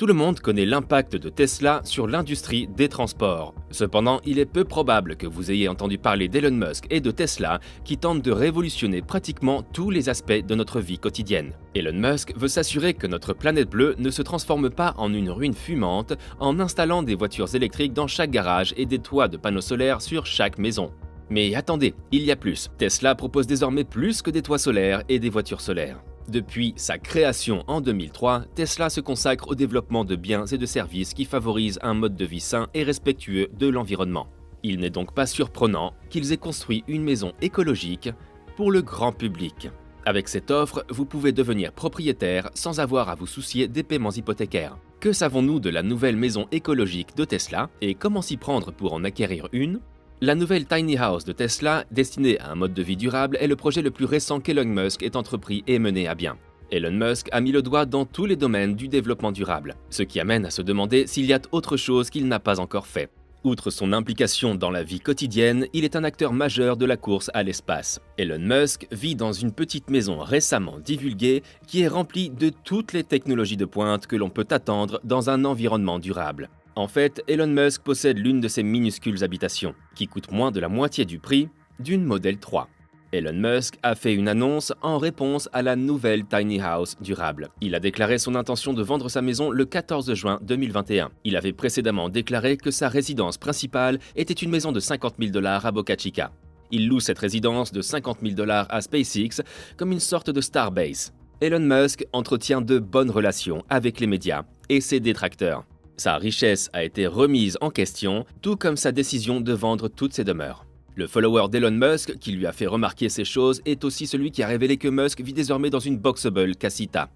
Tout le monde connaît l'impact de Tesla sur l'industrie des transports. Cependant, il est peu probable que vous ayez entendu parler d'Elon Musk et de Tesla qui tentent de révolutionner pratiquement tous les aspects de notre vie quotidienne. Elon Musk veut s'assurer que notre planète bleue ne se transforme pas en une ruine fumante en installant des voitures électriques dans chaque garage et des toits de panneaux solaires sur chaque maison. Mais attendez, il y a plus. Tesla propose désormais plus que des toits solaires et des voitures solaires. Depuis sa création en 2003, Tesla se consacre au développement de biens et de services qui favorisent un mode de vie sain et respectueux de l'environnement. Il n'est donc pas surprenant qu'ils aient construit une maison écologique pour le grand public. Avec cette offre, vous pouvez devenir propriétaire sans avoir à vous soucier des paiements hypothécaires. Que savons-nous de la nouvelle maison écologique de Tesla et comment s'y prendre pour en acquérir une ? La nouvelle Tiny House de Tesla, destinée à un mode de vie durable, est le projet le plus récent qu'Elon Musk ait entrepris et mené à bien. Elon Musk a mis le doigt dans tous les domaines du développement durable, ce qui amène à se demander s'il y a autre chose qu'il n'a pas encore fait. Outre son implication dans la vie quotidienne, il est un acteur majeur de la course à l'espace. Elon Musk vit dans une petite maison récemment divulguée qui est remplie de toutes les technologies de pointe que l'on peut attendre dans un environnement durable. En fait, Elon Musk possède l'une de ces minuscules habitations, qui coûte moins de la moitié du prix d'une Model 3. Elon Musk a fait une annonce en réponse à la nouvelle Tiny House durable. Il a déclaré son intention de vendre sa maison le 14 juin 2021. Il avait précédemment déclaré que sa résidence principale était une maison de 50 000 $ à Boca Chica. Il loue cette résidence de 50 000 $ à SpaceX comme une sorte de Starbase. Elon Musk entretient de bonnes relations avec les médias et ses détracteurs. Sa richesse a été remise en question, tout comme sa décision de vendre toutes ses demeures. Le follower d'Elon Musk, qui lui a fait remarquer ces choses, est aussi celui qui a révélé que Musk vit désormais dans une Boxable Casita.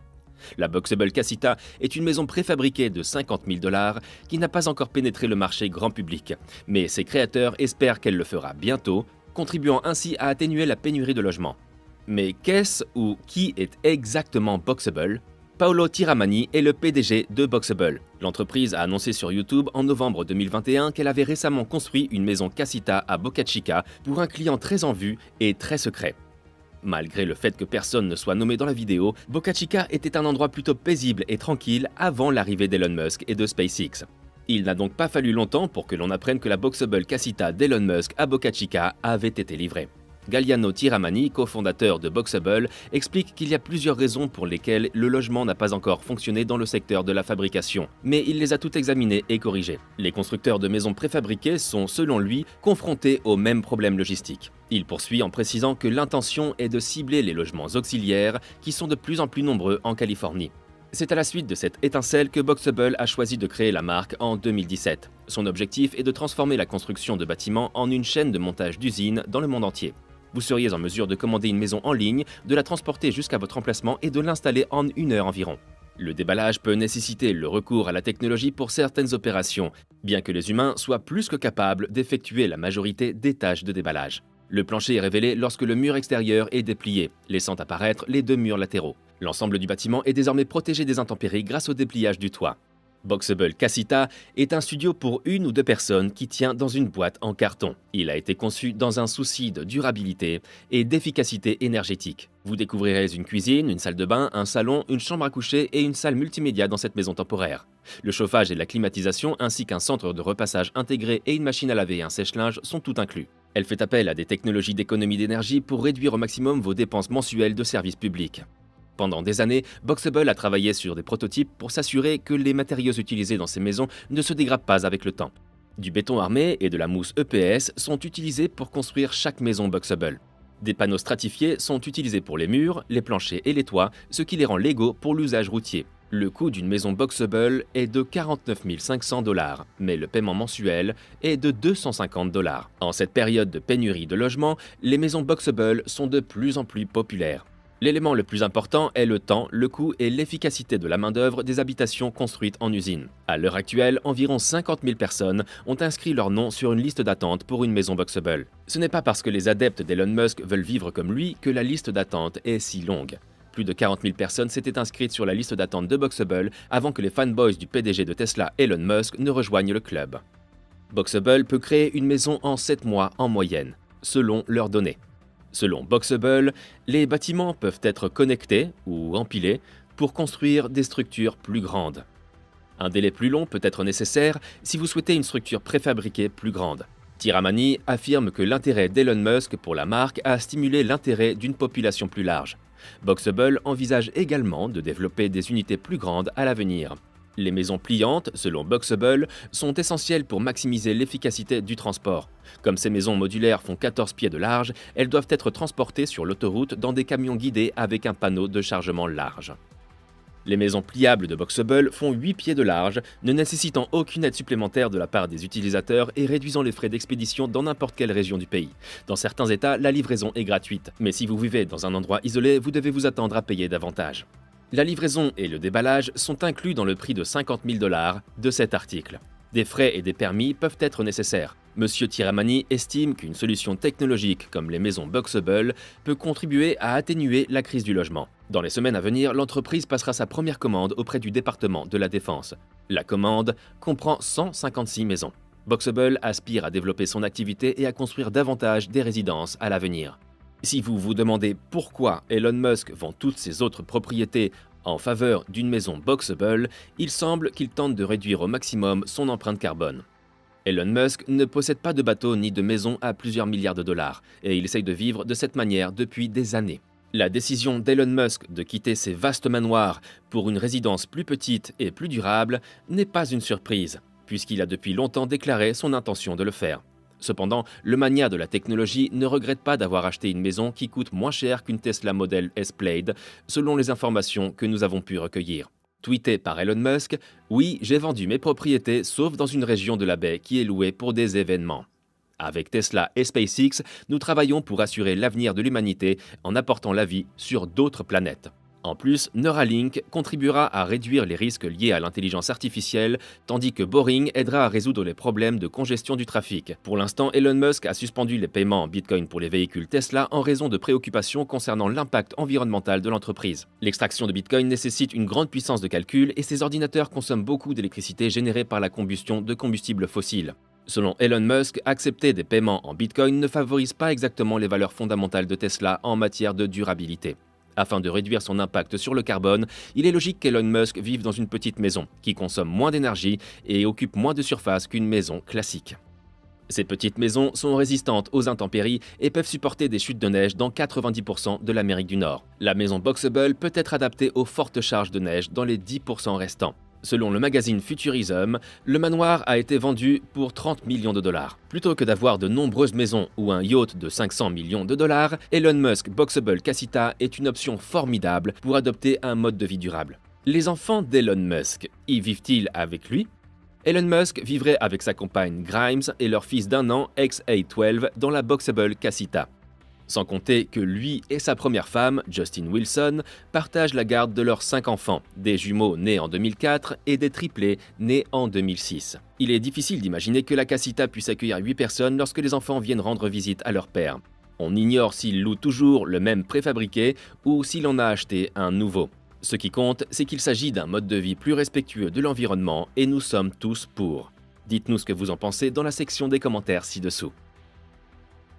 La Boxable Casita est une maison préfabriquée de 50 000 $ qui n'a pas encore pénétré le marché grand public, mais ses créateurs espèrent qu'elle le fera bientôt, contribuant ainsi à atténuer la pénurie de logements. Mais qu'est-ce ou qui est exactement Boxable ? Paolo Tiramani est le PDG de Boxable. L'entreprise a annoncé sur YouTube en novembre 2021 qu'elle avait récemment construit une maison Casita à Boca Chica pour un client très en vue et très secret. Malgré le fait que personne ne soit nommé dans la vidéo, Boca Chica était un endroit plutôt paisible et tranquille avant l'arrivée d'Elon Musk et de SpaceX. Il n'a donc pas fallu longtemps pour que l'on apprenne que la Boxable Casita d'Elon Musk à Boca Chica avait été livrée. Galliano Tiramani, cofondateur de Boxable, explique qu'il y a plusieurs raisons pour lesquelles le logement n'a pas encore fonctionné dans le secteur de la fabrication, mais il les a toutes examinées et corrigées. Les constructeurs de maisons préfabriquées sont, selon lui, confrontés aux mêmes problèmes logistiques. Il poursuit en précisant que l'intention est de cibler les logements auxiliaires qui sont de plus en plus nombreux en Californie. C'est à la suite de cette étincelle que Boxable a choisi de créer la marque en 2017. Son objectif est de transformer la construction de bâtiments en une chaîne de montage d'usines dans le monde entier. Vous seriez en mesure de commander une maison en ligne, de la transporter jusqu'à votre emplacement et de l'installer en 1 heure environ. Le déballage peut nécessiter le recours à la technologie pour certaines opérations, bien que les humains soient plus que capables d'effectuer la majorité des tâches de déballage. Le plancher est révélé lorsque le mur extérieur est déplié, laissant apparaître les 2 murs latéraux. L'ensemble du bâtiment est désormais protégé des intempéries grâce au dépliage du toit. Boxable Casita est un studio pour 1 ou 2 personnes qui tient dans une boîte en carton. Il a été conçu dans un souci de durabilité et d'efficacité énergétique. Vous découvrirez une cuisine, une salle de bain, un salon, une chambre à coucher et une salle multimédia dans cette maison temporaire. Le chauffage et la climatisation ainsi qu'un centre de repassage intégré et une machine à laver et un sèche-linge sont tout inclus. Elle fait appel à des technologies d'économie d'énergie pour réduire au maximum vos dépenses mensuelles de services publics. Pendant des années, Boxable a travaillé sur des prototypes pour s'assurer que les matériaux utilisés dans ces maisons ne se dégradent pas avec le temps. Du béton armé et de la mousse EPS sont utilisés pour construire chaque maison Boxable. Des panneaux stratifiés sont utilisés pour les murs, les planchers et les toits, ce qui les rend légaux pour l'usage routier. Le coût d'une maison Boxable est de 49 500 $, mais le paiement mensuel est de 250 $. En cette période de pénurie de logements, les maisons Boxable sont de plus en plus populaires. L'élément le plus important est le temps, le coût et l'efficacité de la main-d'œuvre des habitations construites en usine. À l'heure actuelle, environ 50 000 personnes ont inscrit leur nom sur une liste d'attente pour une maison Boxable. Ce n'est pas parce que les adeptes d'Elon Musk veulent vivre comme lui que la liste d'attente est si longue. Plus de 40 000 personnes s'étaient inscrites sur la liste d'attente de Boxable avant que les fanboys du PDG de Tesla, Elon Musk, ne rejoignent le club. Boxable peut créer une maison en 7 mois en moyenne, selon leurs données. Selon Boxable, les bâtiments peuvent être connectés ou empilés pour construire des structures plus grandes. Un délai plus long peut être nécessaire si vous souhaitez une structure préfabriquée plus grande. Tiramani affirme que l'intérêt d'Elon Musk pour la marque a stimulé l'intérêt d'une population plus large. Boxable envisage également de développer des unités plus grandes à l'avenir. Les maisons pliantes, selon Boxable, sont essentielles pour maximiser l'efficacité du transport. Comme ces maisons modulaires font 14 pieds de large, elles doivent être transportées sur l'autoroute dans des camions guidés avec un panneau de chargement large. Les maisons pliables de Boxable font 8 pieds de large, ne nécessitant aucune aide supplémentaire de la part des utilisateurs et réduisant les frais d'expédition dans n'importe quelle région du pays. Dans certains États, la livraison est gratuite, mais si vous vivez dans un endroit isolé, vous devez vous attendre à payer davantage. La livraison et le déballage sont inclus dans le prix de 50 000 $ de cet article. Des frais et des permis peuvent être nécessaires. Monsieur Tiramani estime qu'une solution technologique comme les maisons Boxable peut contribuer à atténuer la crise du logement. Dans les semaines à venir, l'entreprise passera sa première commande auprès du département de la Défense. La commande comprend 156 maisons. Boxable aspire à développer son activité et à construire davantage des résidences à l'avenir. Si vous vous demandez pourquoi Elon Musk vend toutes ses autres propriétés en faveur d'une maison Boxable, il semble qu'il tente de réduire au maximum son empreinte carbone. Elon Musk ne possède pas de bateau ni de maison à plusieurs milliards de dollars, et il essaye de vivre de cette manière depuis des années. La décision d'Elon Musk de quitter ses vastes manoirs pour une résidence plus petite et plus durable n'est pas une surprise, puisqu'il a depuis longtemps déclaré son intention de le faire. Cependant, le mania de la technologie ne regrette pas d'avoir acheté une maison qui coûte moins cher qu'une Tesla Model S Plaid, selon les informations que nous avons pu recueillir. Tweeté par Elon Musk, « Oui, j'ai vendu mes propriétés sauf dans une région de la baie qui est louée pour des événements. Avec Tesla et SpaceX, nous travaillons pour assurer l'avenir de l'humanité en apportant la vie sur d'autres planètes. » En plus, Neuralink contribuera à réduire les risques liés à l'intelligence artificielle, tandis que Boring aidera à résoudre les problèmes de congestion du trafic. Pour l'instant, Elon Musk a suspendu les paiements en Bitcoin pour les véhicules Tesla en raison de préoccupations concernant l'impact environnemental de l'entreprise. L'extraction de Bitcoin nécessite une grande puissance de calcul et ces ordinateurs consomment beaucoup d'électricité générée par la combustion de combustibles fossiles. Selon Elon Musk, accepter des paiements en Bitcoin ne favorise pas exactement les valeurs fondamentales de Tesla en matière de durabilité. Afin de réduire son impact sur le carbone, il est logique qu'Elon Musk vive dans une petite maison, qui consomme moins d'énergie et occupe moins de surface qu'une maison classique. Ces petites maisons sont résistantes aux intempéries et peuvent supporter des chutes de neige dans 90% de l'Amérique du Nord. La maison Boxable peut être adaptée aux fortes charges de neige dans les 10% restants. Selon le magazine Futurism, le manoir a été vendu pour 30 millions de dollars. Plutôt que d'avoir de nombreuses maisons ou un yacht de 500 millions de dollars, Elon Musk Boxable Casita est une option formidable pour adopter un mode de vie durable. Les enfants d'Elon Musk y vivent-ils avec lui? Elon Musk vivrait avec sa compagne Grimes et leur fils d'1 an, XA12, dans la Boxable Casita. Sans compter que lui et sa première femme, Justin Wilson, partagent la garde de leurs 5 enfants, des jumeaux nés en 2004 et des triplés nés en 2006. Il est difficile d'imaginer que la casita puisse accueillir 8 personnes lorsque les enfants viennent rendre visite à leur père. On ignore s'il loue toujours le même préfabriqué ou s'il en a acheté un nouveau. Ce qui compte, c'est qu'il s'agit d'un mode de vie plus respectueux de l'environnement et nous sommes tous pour. Dites-nous ce que vous en pensez dans la section des commentaires ci-dessous.